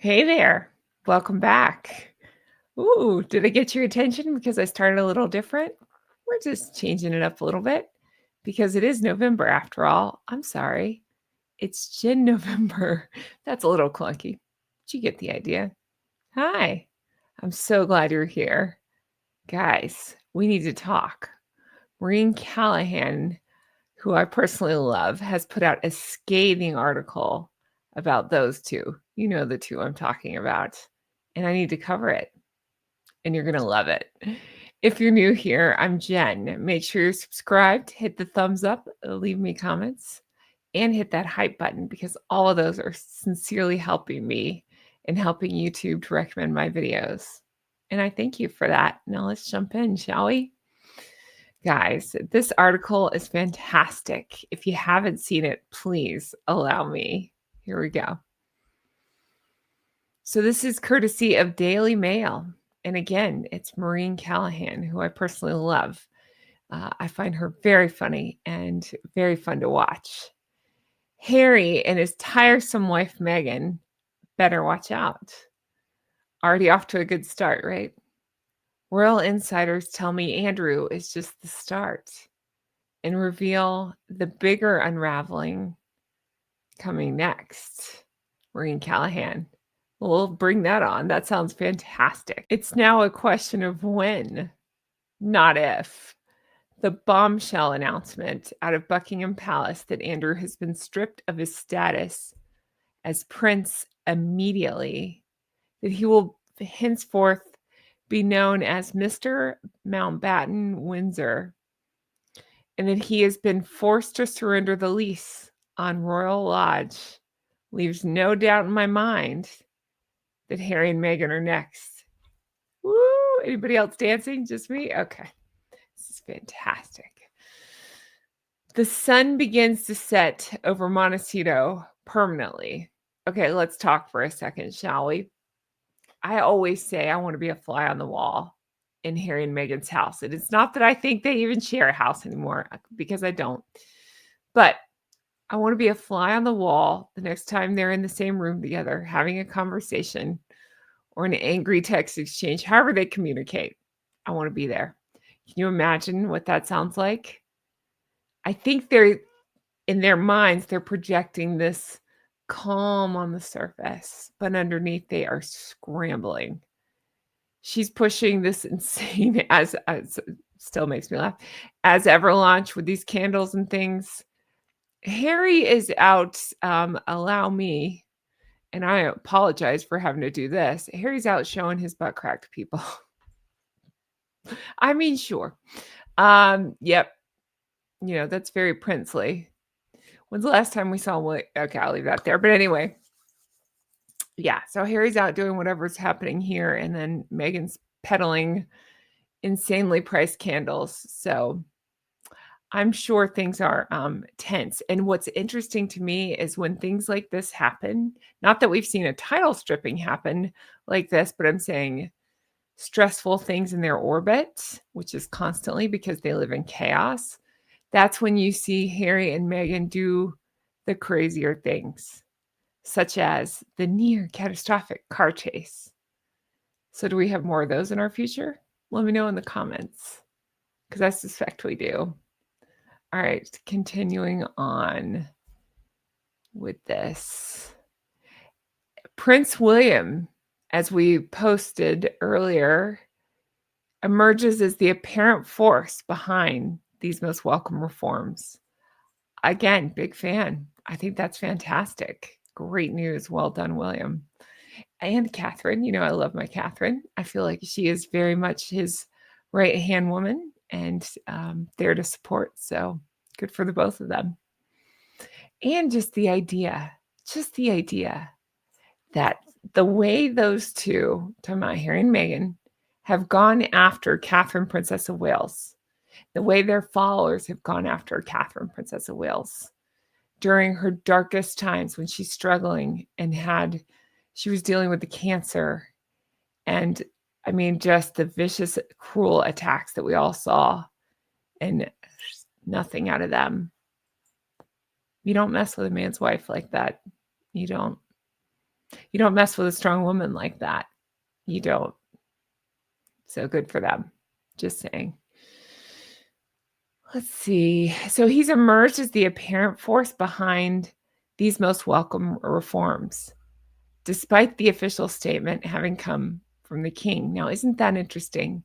Hey there. Welcome back. Ooh, did I get your attention because I started a little different? We're just changing it up a little bit because it is November after all. I'm sorry. It's Gin November. That's a little clunky. But you get the idea. Hi. I'm so glad you're here. Guys, we need to talk. Maureen Callahan, who I personally love, has put out a scathing article about those two. You know the two I'm talking about. And I need to cover it. And you're going to love it. If you're new here, I'm Jen. Make sure you're subscribed, hit the thumbs up, leave me comments, and hit that hype button because all of those are sincerely helping me and helping YouTube to recommend my videos. And I thank you for that. Now let's jump in, shall we? Guys, this article is fantastic. If you haven't seen it, please allow me. Here we go. So this is courtesy of Daily Mail. And again, it's Maureen Callahan, who I personally love. I find her very funny and very fun to watch. Harry and his tiresome wife, Meghan, better watch out. Already off to a good start, right? Royal insiders tell me Andrew is just the start and reveal the bigger unraveling coming next. Maureen Callahan. We'll bring that on. That sounds fantastic. It's now a question of when, not if. The bombshell announcement out of Buckingham Palace that Andrew has been stripped of his status as prince immediately, that he will henceforth be known as Mr. Mountbatten Windsor, and that he has been forced to surrender the lease on Royal Lodge leaves no doubt in my mind that Harry and Meghan are next. Woo! Anybody else dancing? Just me? Okay. This is fantastic. The sun begins to set over Montecito permanently. Okay, let's talk for a second, shall we? I always say I want to be a fly on the wall in Harry and Meghan's house. And it's not that I think they even share a house anymore, because I don't. But I want to be a fly on the wall the next time they're in the same room together, having a conversation or an angry text exchange, however they communicate. I want to be there. Can you imagine what that sounds like? I think they're in their minds, they're projecting this calm on the surface, but underneath they are scrambling. She's pushing this insane as still makes me laugh, as ever launch with these candles and things. Harry is out, allow me, and I apologize for having to do this. Harry's out showing his butt crack to people. I mean, sure. Yep. You know, that's very princely. When's the last time we saw William? Okay, I'll leave that there. But anyway, yeah. So Harry's out doing whatever's happening here, and then Meghan's peddling insanely priced candles. So I'm sure things are tense. And what's interesting to me is when things like this happen, not that we've seen a title stripping happen like this, but I'm saying stressful things in their orbit, which is constantly because they live in chaos. That's when you see Harry and Meghan do the crazier things, such as the near catastrophic car chase. So, do we have more of those in our future? Let me know in the comments, because I suspect we do. All right, continuing on with this. Prince William, as we posted earlier, emerges as the apparent force behind these most welcome reforms. Again, big fan. I think that's fantastic. Great news. Well done, William. And Catherine. You know, I love my Catherine. I feel like she is very much his right-hand woman and there to support. So good for the both of them. And just the idea that the way those two, talking about Harry and Meghan, have gone after Catherine, Princess of Wales, the way their followers have gone after Catherine, Princess of Wales, during her darkest times when she's struggling and she was dealing with the cancer. And I mean, just the vicious, cruel attacks that we all saw, and nothing out of them. You don't mess with a man's wife like that. You don't. You don't mess with a strong woman like that. You don't. So good for them. Just saying. Let's see. So he's emerged as the apparent force behind these most welcome reforms, despite the official statement having come from the king. Now, isn't that interesting?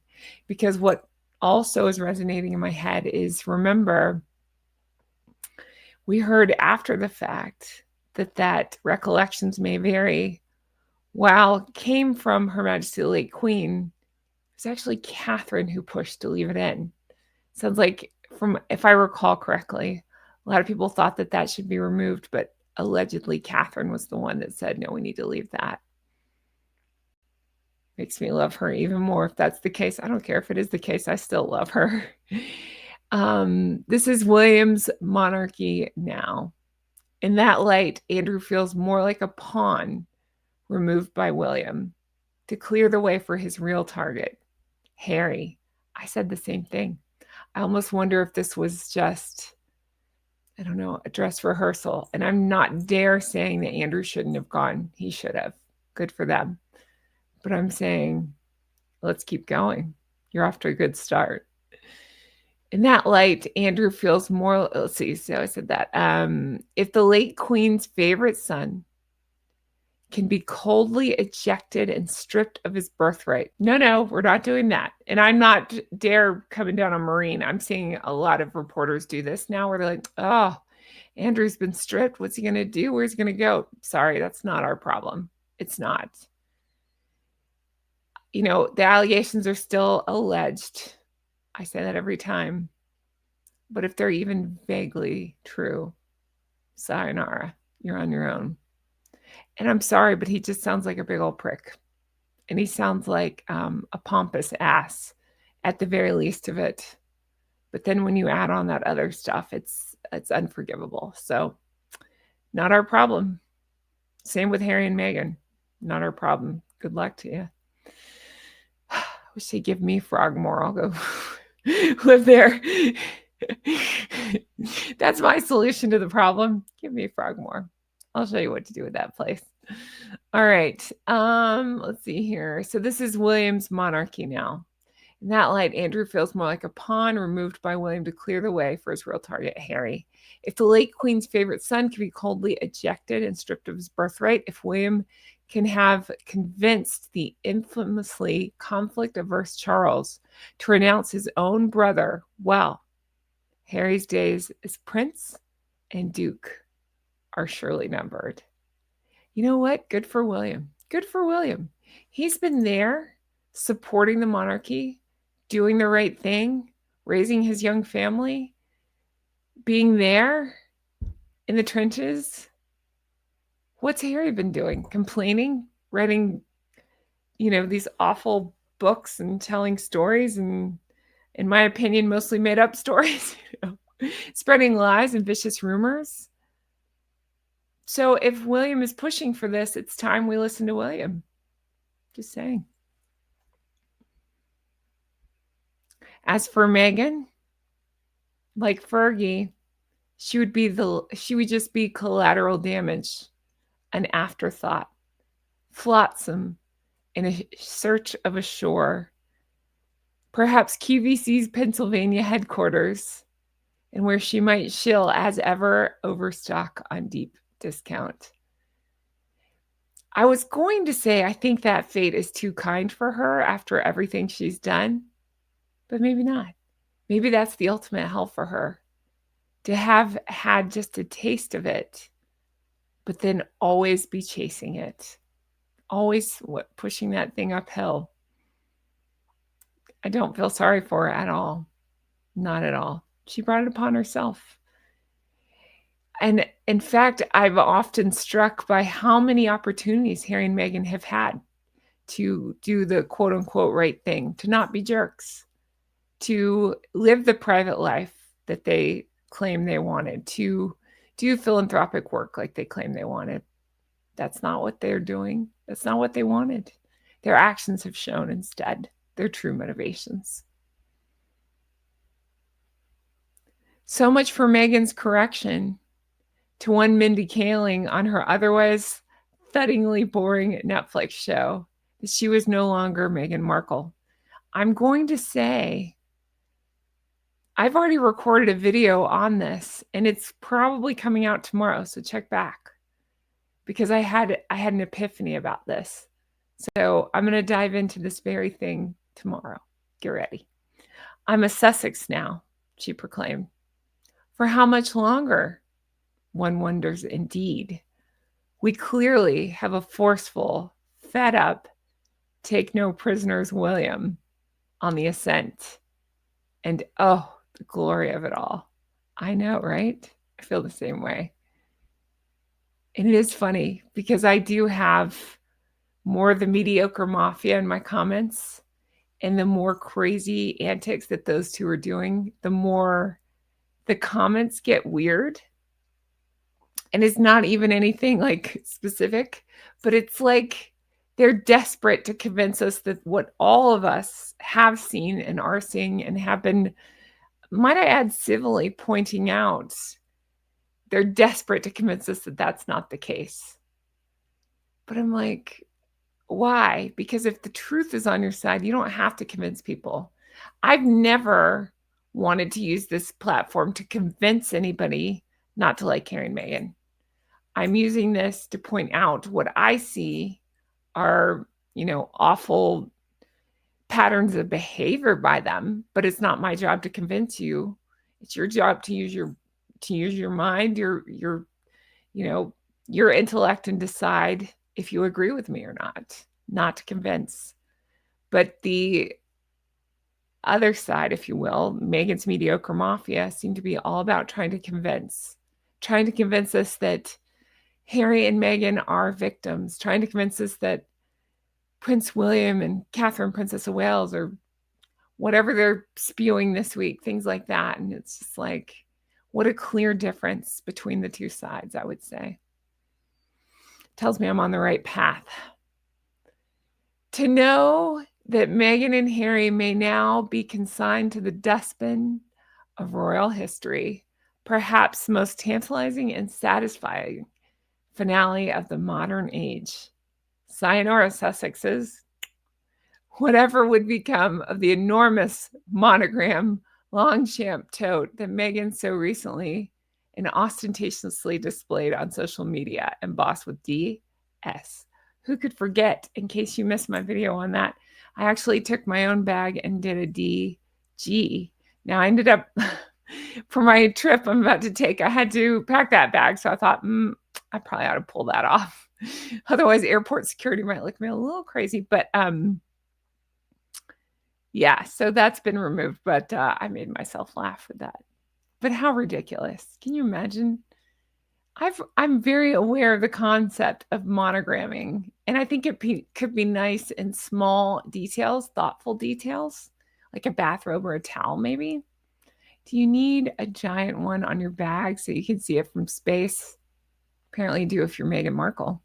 Because what also is resonating in my head is, remember, we heard after the fact that recollections may vary. While came from Her Majesty the late Queen, it was actually Catherine who pushed to leave it in. Sounds like, from if I recall correctly, a lot of people thought that should be removed, but allegedly Catherine was the one that said, no, we need to leave that. Makes me love her even more if that's the case. I don't care if it is the case. I still love her. This is William's monarchy now. In that light, Andrew feels more like a pawn removed by William to clear the way for his real target, Harry. I said the same thing. I almost wonder if this was just, I don't know, a dress rehearsal. And I'm not dare saying that Andrew shouldn't have gone. He should have. Good for them. But I'm saying, let's keep going. You're off to a good start. In that light, Andrew feels more, let's see, so I said that. If the late Queen's favorite son can be coldly ejected and stripped of his birthright. No, we're not doing that. And I'm not dare coming down on Marine. I'm seeing a lot of reporters do this now where they're like, oh, Andrew's been stripped. What's he going to do? Where's he going to go? Sorry, that's not our problem. It's not. You know, the allegations are still alleged. I say that every time. But if they're even vaguely true, sayonara, you're on your own. And I'm sorry, but he just sounds like a big old prick. And he sounds like a pompous ass at the very least of it. But then when you add on that other stuff, it's unforgivable. So not our problem. Same with Harry and Meghan. Not our problem. Good luck to you. Wish they'd give me Frogmore. I'll go live there. That's my solution to the problem. Give me Frogmore. I'll show you what to do with that place. All right. Let's see here. So this is William's monarchy now. In that light, Andrew feels more like a pawn removed by William to clear the way for his real target, Harry. If the late Queen's favorite son can be coldly ejected and stripped of his birthright, if William can have convinced the infamously conflict-averse Charles to renounce his own brother, well, Harry's days as prince and duke are surely numbered. You know what? Good for William. Good for William. He's been there supporting the monarchy, doing the right thing, raising his young family, being there in the trenches. What's Harry been doing? Complaining, writing, these awful books and telling stories, and in my opinion, mostly made up stories, spreading lies and vicious rumors. So if William is pushing for this, it's time we listen to William. Just saying. As for Meghan, like Fergie, she would just be collateral damage, an afterthought, flotsam in a search of a shore. Perhaps QVC's Pennsylvania headquarters, and where she might shill as ever overstock on deep discount. I was going to say I think that fate is too kind for her after everything she's done, but maybe not. Maybe that's the ultimate hell for her, to have had just a taste of it, but then always be chasing it, always pushing that thing uphill. I don't feel sorry for her at all. Not at all. She brought it upon herself. And in fact, I've often struck by how many opportunities Harry and Meghan have had to do the quote unquote right thing, to not be jerks, to live the private life that they claim they wanted, to do philanthropic work like they claim they wanted. That's not what they're doing. That's not what they wanted. Their actions have shown instead their true motivations. So much for Meghan's correction to one Mindy Kaling on her otherwise thuddingly boring Netflix show that she was no longer Meghan Markle. I'm going to say I've already recorded a video on this, and it's probably coming out tomorrow, so check back, because I had an epiphany about this. So I'm going to dive into this very thing tomorrow. Get ready. I'm a Sussex now, she proclaimed. For how much longer? One wonders indeed. We clearly have a forceful, fed up, take no prisoners William on the ascent. And oh, the glory of it all. I know, right? I feel the same way. And it is funny because I do have more of the mediocre mafia in my comments, and the more crazy antics that those two are doing, the more the comments get weird. And it's not even anything like specific, but it's like they're desperate to convince us that what all of us have seen and are seeing and have been, might I add, civilly pointing out, they're desperate to convince us that that's not the case. But I'm like, why? Because if the truth is on your side, you don't have to convince people. I've never wanted to use this platform to convince anybody not to like Harry and Meghan. I'm using this to point out what I see are, awful patterns of behavior by them, but it's not my job to convince you. It's your job to use your mind, your intellect, and decide if you agree with me or not to convince. But the other side, if you will, Meghan's mediocre mafia, seem to be all about trying to convince us that Harry and Meghan are victims, trying to convince us that Prince William and Catherine, Princess of Wales, or whatever they're spewing this week, things like that. And it's just like, what a clear difference between the two sides, I would say. Tells me I'm on the right path. To know that Meghan and Harry may now be consigned to the dustbin of royal history, perhaps the most tantalizing and satisfying finale of the modern age. Sayonara, Sussexes. Whatever would become of the enormous monogram Longchamp tote that Meghan so recently and ostentatiously displayed on social media, embossed with DS. Who could forget? In case you missed my video on that, I actually took my own bag and did a DG. Now I ended up, for my trip I'm about to take, I had to pack that bag. So I thought, I probably ought to pull that off. Otherwise, airport security might look at me a little crazy. But yeah, so that's been removed. But I made myself laugh with that. But how ridiculous. Can you imagine? I'm very aware of the concept of monogramming. And I think it could be nice in small details, thoughtful details, like a bathrobe or a towel maybe. Do you need a giant one on your bag so you can see it from space? Apparently you do if you're Meghan Markle.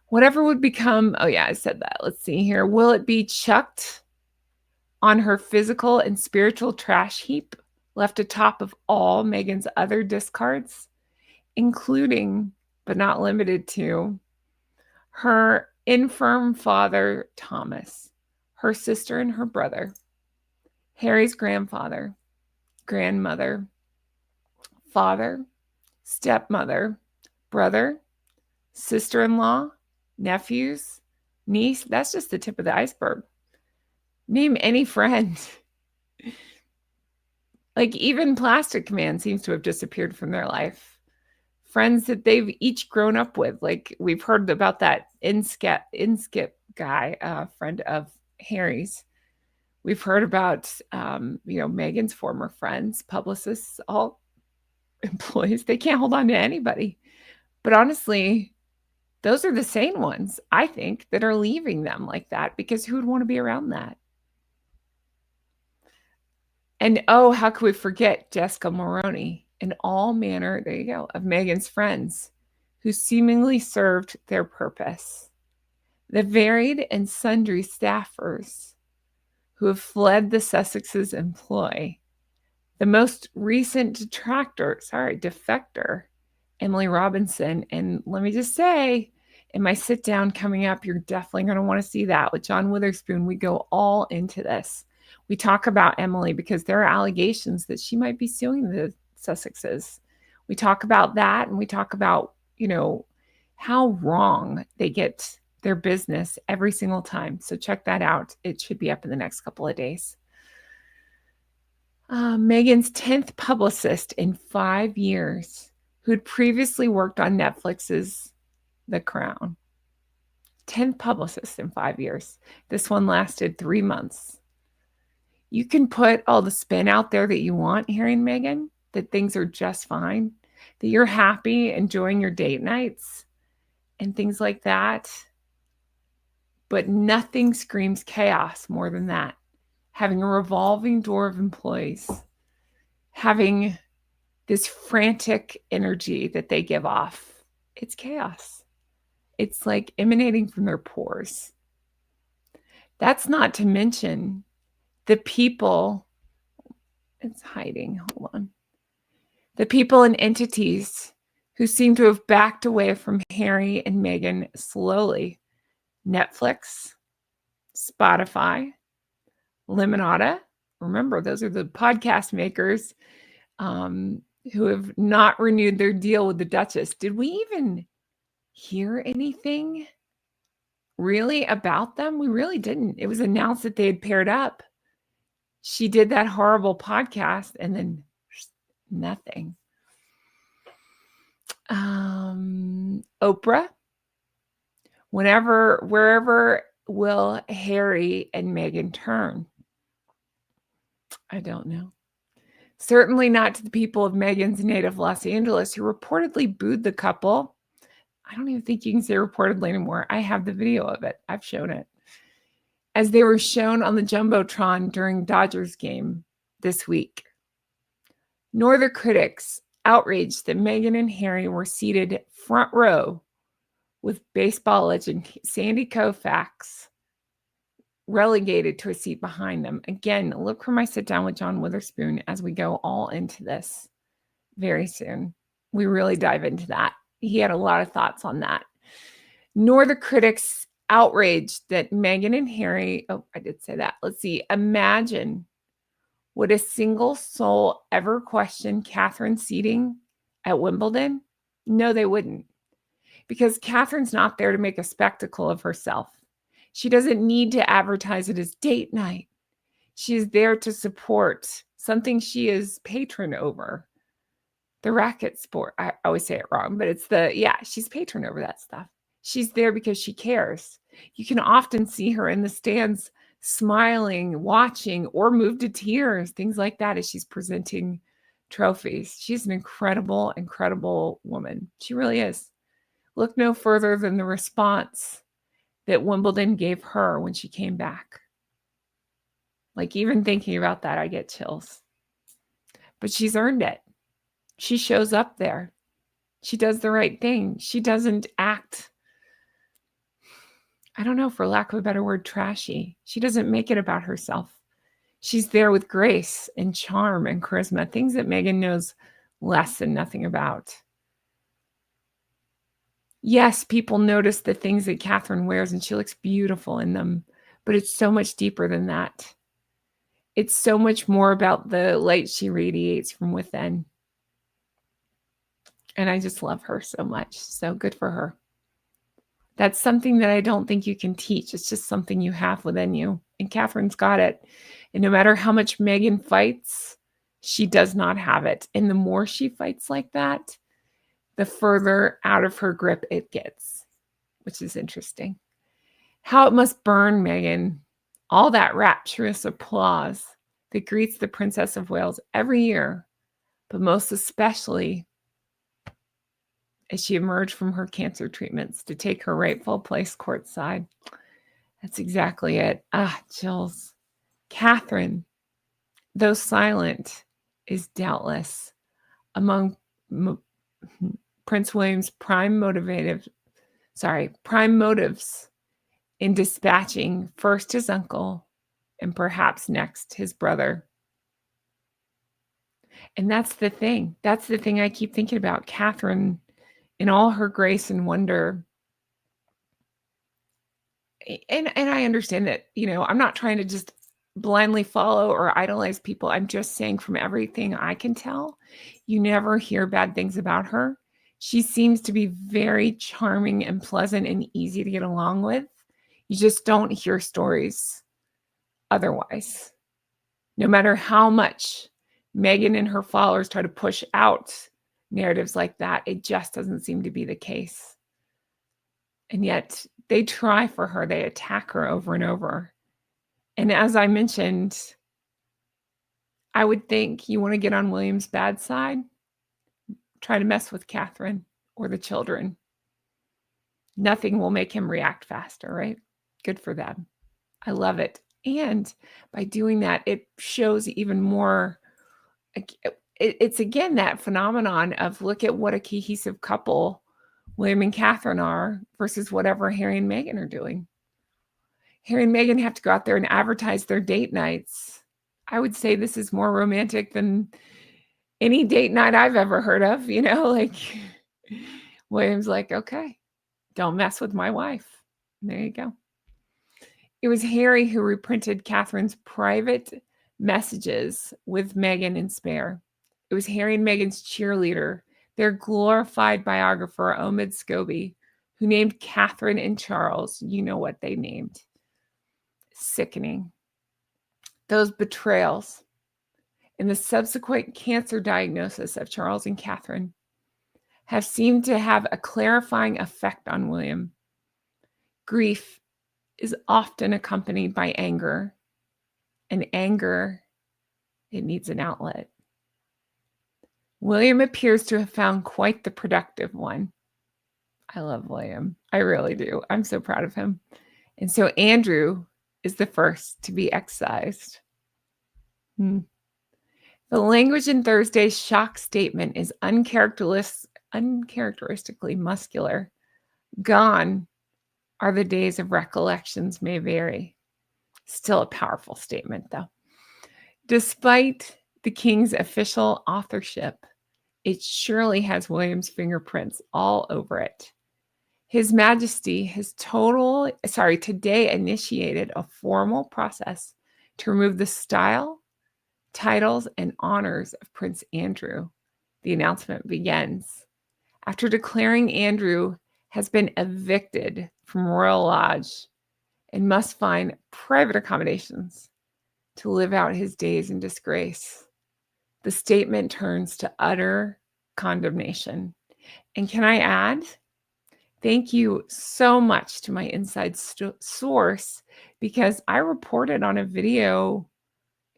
Whatever would become, oh yeah, I said that. Let's see here. Will it be chucked on her physical and spiritual trash heap, left atop of all Meghan's other discards, including, but not limited to, her infirm father, Thomas, her sister and her brother, Harry's grandfather, grandmother, father, stepmother, brother, sister-in-law, nephews, niece? That's just the tip of the iceberg. Name any friend. Like even Plastic Man seems to have disappeared from their life. Friends that they've each grown up with. Like we've heard about that Inskip guy, friend of Harry's. We've heard about, Meghan's former friends, publicists, all employees. They can't hold on to anybody. But honestly, those are the sane ones, I think, that are leaving them like that, because who would want to be around that? And oh, how could we forget Jessica Maroney and all manner, there you go, of Meghan's friends who seemingly served their purpose. The varied and sundry staffers who have fled the Sussex's employ. The most recent defector Emily Robinson. And let me just say, in my sit down coming up, you're definitely going to want to see that with John Witherspoon. We go all into this. We talk about Emily because there are allegations that she might be suing the Sussexes. We talk about that, and we talk about, how wrong they get their business every single time. So check that out. It should be up in the next couple of days. Meghan's 10th publicist in 5 years, who'd previously worked on Netflix's The Crown. 10th publicist in 5 years. This one lasted 3 months. You can put all the spin out there that you want, Harry and Meghan, that things are just fine, that you're happy, enjoying your date nights and things like that. But nothing screams chaos more than that. Having a revolving door of employees, having this frantic energy that they give off. It's chaos. It's like emanating from their pores. That's not to mention the people. It's hiding. Hold on. The people and entities who seem to have backed away from Harry and Meghan slowly. Netflix, Spotify, Limonada. Remember, those are the podcast makers who have not renewed their deal with the Duchess. Did we even hear anything really about them? We really didn't. It was announced that they had paired up. She did that horrible podcast and then nothing. Oprah. Wherever will Harry and Meghan turn? I don't know. Certainly not to the people of Meghan's native Los Angeles, who reportedly booed the couple. I don't even think you can say reportedly anymore. I have the video of it. I've shown it. As they were shown on the Jumbotron during Dodgers game this week. Nor the critics outraged that Meghan and Harry were seated front row with baseball legend Sandy Koufax relegated to a seat behind them. Again, look for my sit down with John Witherspoon as we go all into this very soon. We really dive into that. He had a lot of thoughts on that. Nor the critics outraged that Meghan and Harry, I did say that. Let's see. Imagine, would a single soul ever question Catherine's seating at Wimbledon? No, they wouldn't. Because Catherine's not there to make a spectacle of herself. She doesn't need to advertise it as date night. She is there to support something she is patron over. The racket sport. I always say it wrong, but it's she's patron over that stuff. She's there because she cares. You can often see her in the stands smiling, watching, or moved to tears, things like that as she's presenting trophies. She's an incredible, incredible woman. She really is. Look no further than the response that Wimbledon gave her when she came back. Like, even thinking about that, I get chills. But she's earned it. She shows up there. She does the right thing. She doesn't act, I don't know, for lack of a better word, trashy. She doesn't make it about herself. She's there with grace and charm and charisma, things that Meghan knows less than nothing about. Yes, people notice the things that Catherine wears and she looks beautiful in them, but it's so much deeper than that. It's so much more about the light she radiates from within. And I just love her so much. So good for her. That's something that I don't think you can teach. It's just something you have within you. And Catherine's got it. And no matter how much Meghan fights, she does not have it. And the more she fights like that, the further out of her grip it gets, which is interesting. How it must burn Meghan, all that rapturous applause that greets the Princess of Wales every year, but most especially as she emerged from her cancer treatments to take her rightful place courtside. That's exactly it. Chills. Catherine, though silent, is doubtless among Prince William's prime motives in dispatching first his uncle and perhaps next his brother. And that's the thing. That's the thing I keep thinking about. Catherine in all her grace and wonder. And I understand that, I'm not trying to just blindly follow or idolize people. I'm just saying from everything I can tell, you never hear bad things about her. She seems to be very charming and pleasant and easy to get along with. You just don't hear stories otherwise. No matter how much Meghan and her followers try to push out narratives like that, it just doesn't seem to be the case. And yet they try for her. They attack her over and over. And as I mentioned, I would think you want to get on William's bad side, try to mess with Catherine or the children. Nothing will make him react faster, right? Good for them. I love it. And by doing that, it shows even more. It's again that phenomenon of look at what a cohesive couple William and Catherine are versus whatever Harry and Meghan are doing. Harry and Meghan have to go out there and advertise their date nights. I would say this is more romantic than any date night I've ever heard of, like William's like, okay, don't mess with my wife. And there you go. It was Harry who reprinted Catherine's private messages with Meghan in spare. It was Harry and Meghan's cheerleader, their glorified biographer, Omid Scobie, who named Catherine and Charles. You know what they named. Sickening. Those betrayals and the subsequent cancer diagnosis of Charles and Catherine have seemed to have a clarifying effect on William. Grief is often accompanied by anger, and anger, it needs an outlet. William appears to have found quite the productive one. I love William. I really do. I'm so proud of him. And so Andrew is the first to be excised. The language in Thursday's shock statement is uncharacteristically muscular. Gone are the days of recollections may vary. Still a powerful statement, though. Despite the king's official authorship, it surely has William's fingerprints all over it. His Majesty has today initiated a formal process to remove the style, titles, and honors of Prince Andrew. The announcement begins after declaring Andrew has been evicted from Royal Lodge and must find private accommodations to live out his days in disgrace. The statement turns to utter condemnation. And can I add, thank you so much to my inside source, because I reported on a video.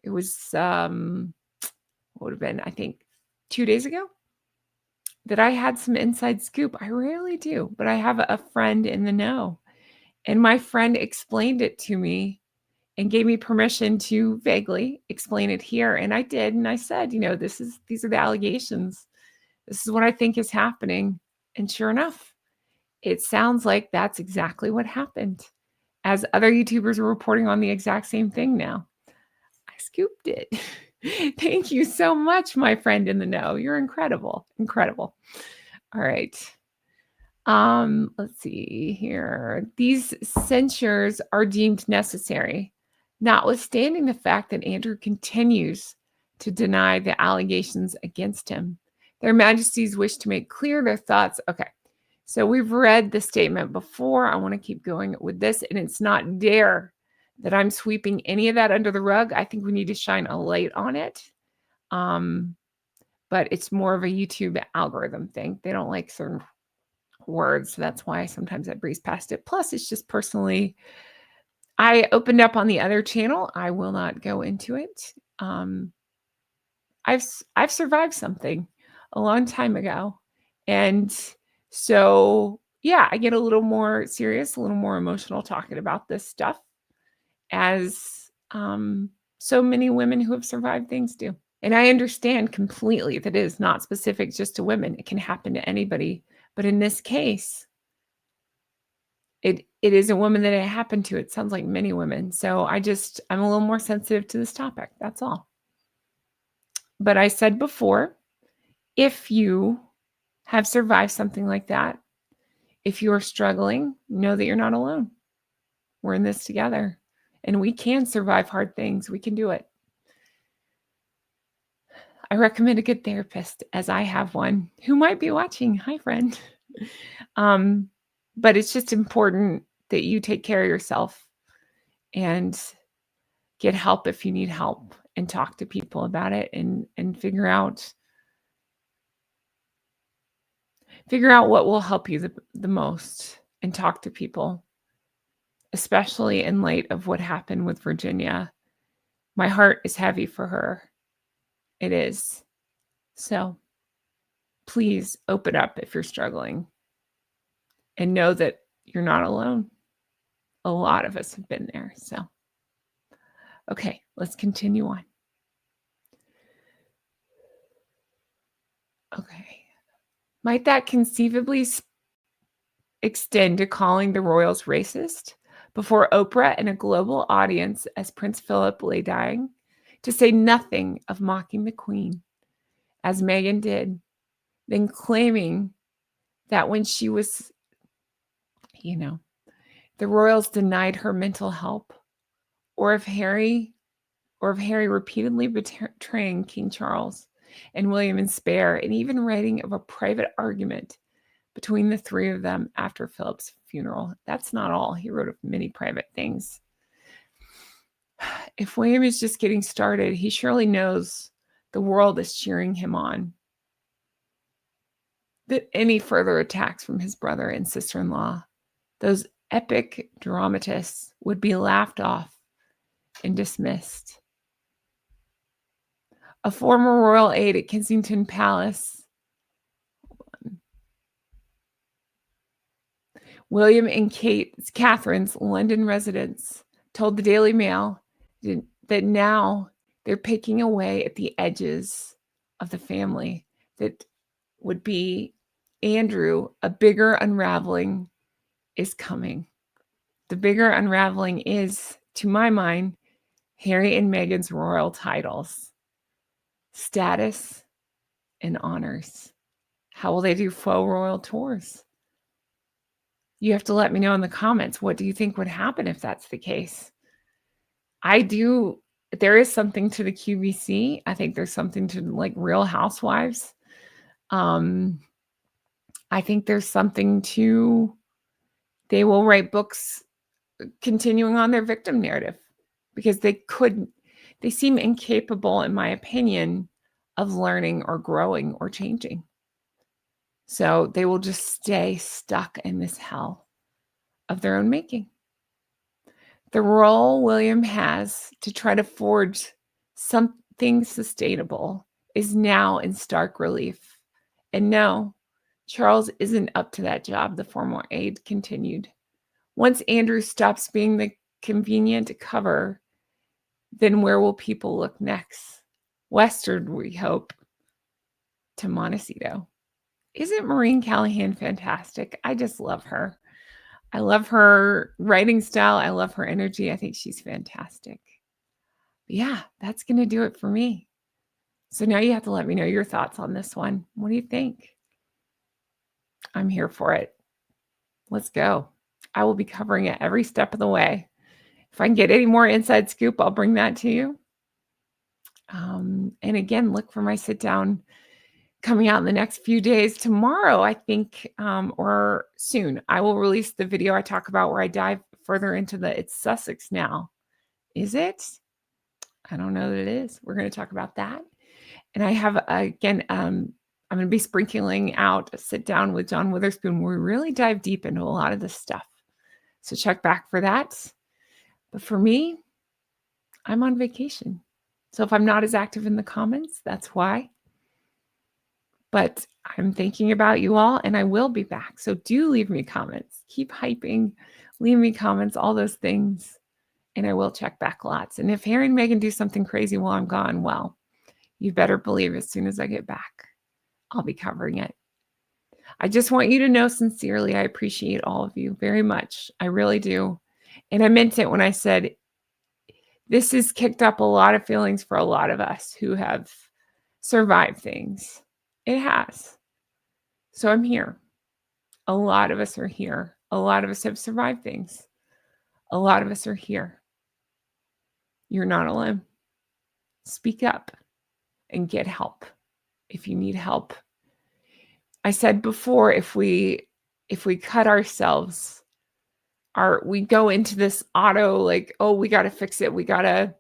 It was, what would have been, I think, 2 days ago, that I had some inside scoop. I rarely do, but I have a friend in the know. And my friend explained it to me and gave me permission to vaguely explain it here. And I did. And I said, these are the allegations. This is what I think is happening. And sure enough, it sounds like that's exactly what happened, as other YouTubers are reporting on the exact same thing now. I scooped it. Thank you so much, my friend in the know. You're incredible. Incredible. All right. Let's see here. These censures are deemed necessary, notwithstanding the fact that Andrew continues to deny the allegations against him. Their Majesties wish to make clear their thoughts. Okay, so we've read the statement before. I want to keep going with this, and it's not dare that I'm sweeping any of that under the rug. I think we need to shine a light on it. But it's more of a YouTube algorithm thing. They don't like certain words. So that's why sometimes I breeze past it. Plus, it's just personally, I opened up on the other channel. I will not go into it. I've survived something a long time ago. And so, yeah, I get a little more serious, a little more emotional talking about this stuff, as so many women who have survived things do. And I understand completely that it is not specific just to women. It can happen to anybody. But in this case, it is a woman that it happened to. It sounds like many women. So I'm a little more sensitive to this topic. That's all. But I said before, if you have survived something like that. If you are struggling, know that you're not alone. We're in this together, and we can survive hard things. We can do it. I recommend a good therapist, as I have one who might be watching. Hi, friend. But it's just important that you take care of yourself and get help if you need help, and talk to people about it, and figure out what will help you the most, and talk to people, especially in light of what happened with Virginia. My heart is heavy for her. It is. So please open up if you're struggling, and know that you're not alone. A lot of us have been there. So, okay, let's continue on. Okay. Might that conceivably extend to calling the royals racist before Oprah and a global audience as Prince Philip lay dying, to say nothing of mocking the Queen, as Meghan did, then claiming that when she was, the royals denied her mental help, or of Harry repeatedly betraying King Charles and William in spare, and even writing of a private argument between the three of them after Philip's funeral. That's not all. He wrote of many private things. If William is just getting started, he surely knows the world is cheering him on. That any further attacks from his brother and sister-in-law, those epic dramatists, would be laughed off and dismissed. A former royal aide at Kensington Palace, William and Catherine's London residence, told the Daily Mail that now they're picking away at the edges of the family. That would be Andrew. A bigger unraveling is coming. The bigger unraveling is, to my mind, Harry and Meghan's royal titles, status, and honors. How will they do faux royal tours? You have to let me know in the comments. What do you think would happen if that's the case? There is something to the QVC. I think there's something to like Real Housewives. I think there's something to, they will write books continuing on their victim narrative, because they seem incapable, in my opinion, of learning or growing or changing. So they will just stay stuck in this hell of their own making. The role William has to try to forge something sustainable is now in stark relief. And no, Charles isn't up to that job, the former aide continued. Once Andrew stops being the convenient cover, then where will people look next? Westward, we hope, to Montecito. Isn't Maureen Callahan fantastic? I just love her. I love her writing style. I love her energy. I think she's fantastic. But yeah, that's going to do it for me. So now you have to let me know your thoughts on this one. What do you think? I'm here for it. Let's go. I will be covering it every step of the way. If I can get any more inside scoop, I'll bring that to you. And again, look for my sit down coming out in the next few days. Tomorrow, I think, or soon, I will release the video I talk about where I dive further into it's Sussex now. Is it? I don't know that it is. We're going to talk about that. And I have, again, I'm going to be sprinkling out a sit down with John Witherspoon where we really dive deep into a lot of this stuff. So check back for that. But for me, I'm on vacation. So if I'm not as active in the comments, that's why. But I'm thinking about you all, and I will be back. So do leave me comments. Keep hyping. Leave me comments, all those things. And I will check back lots. And if Harry and Meghan do something crazy while I'm gone, well, you better believe as soon as I get back, I'll be covering it. I just want you to know sincerely, I appreciate all of you very much. I really do. And I meant it when I said this has kicked up a lot of feelings for a lot of us who have survived things. It has. So I'm here. A lot of us are here. A lot of us have survived things. A lot of us are here. You're not alone. Speak up and get help if you need help. I said before, if we cut ourselves, we go into this auto, like, oh, we got to fix it. We got to,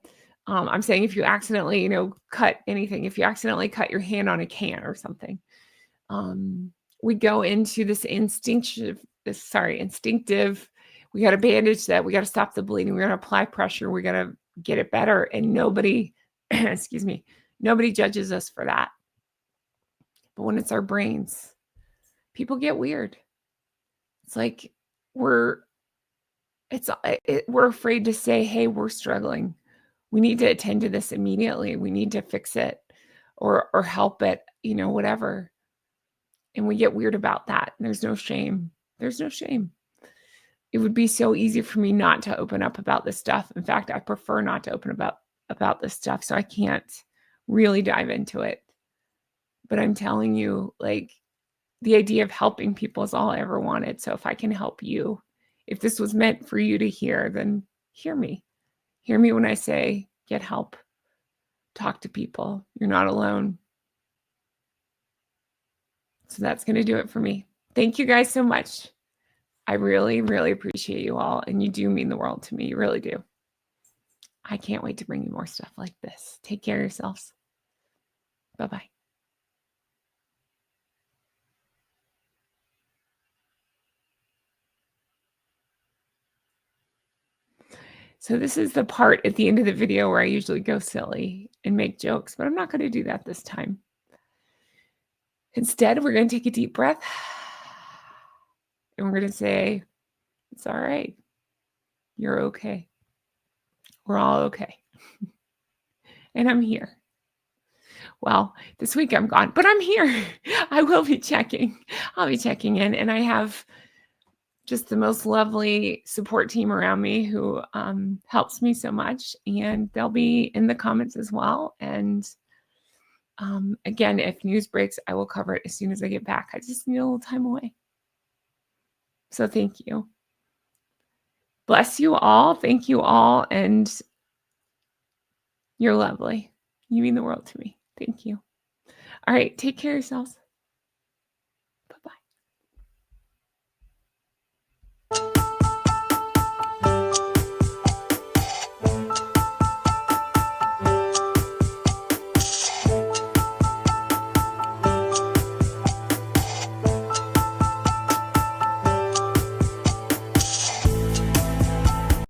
I'm saying if you accidentally, cut anything, if you accidentally cut your hand on a can or something, we go into this instinctive, we got to bandage that. We got to stop the bleeding. We got to apply pressure. We got to get it better. And nobody, excuse me, nobody judges us for that. But when it's our brains, people get weird. It's like we're afraid to say, hey, we're struggling. We need to attend to this immediately. We need to fix it or help it, whatever. And we get weird about that. There's no shame. There's no shame. It would be so easy for me not to open up about this stuff. In fact, I prefer not to open about this stuff, so I can't really dive into it. But I'm telling you, like, the idea of helping people is all I ever wanted. So if I can help you, if this was meant for you to hear, then hear me. Hear me when I say, get help. Talk to people. You're not alone. So that's going to do it for me. Thank you guys so much. I really, really appreciate you all. And you do mean the world to me. You really do. I can't wait to bring you more stuff like this. Take care of yourselves. Bye-bye. So this is the part at the end of the video where I usually go silly and make jokes, but I'm not going to do that this time. Instead, we're going to take a deep breath and we're going to say, it's all right. You're okay. We're all okay. And I'm here. Well, this week I'm gone, but I'm here. I will be checking. I'll be checking in, and I have just the most lovely support team around me who helps me so much, and they'll be in the comments as well. And again, if news breaks, I will cover it as soon as I get back. I just need a little time away. So thank you. Bless you all. Thank you all. And you're lovely. You mean the world to me. Thank you. All right. Take care of yourselves. Bye-bye.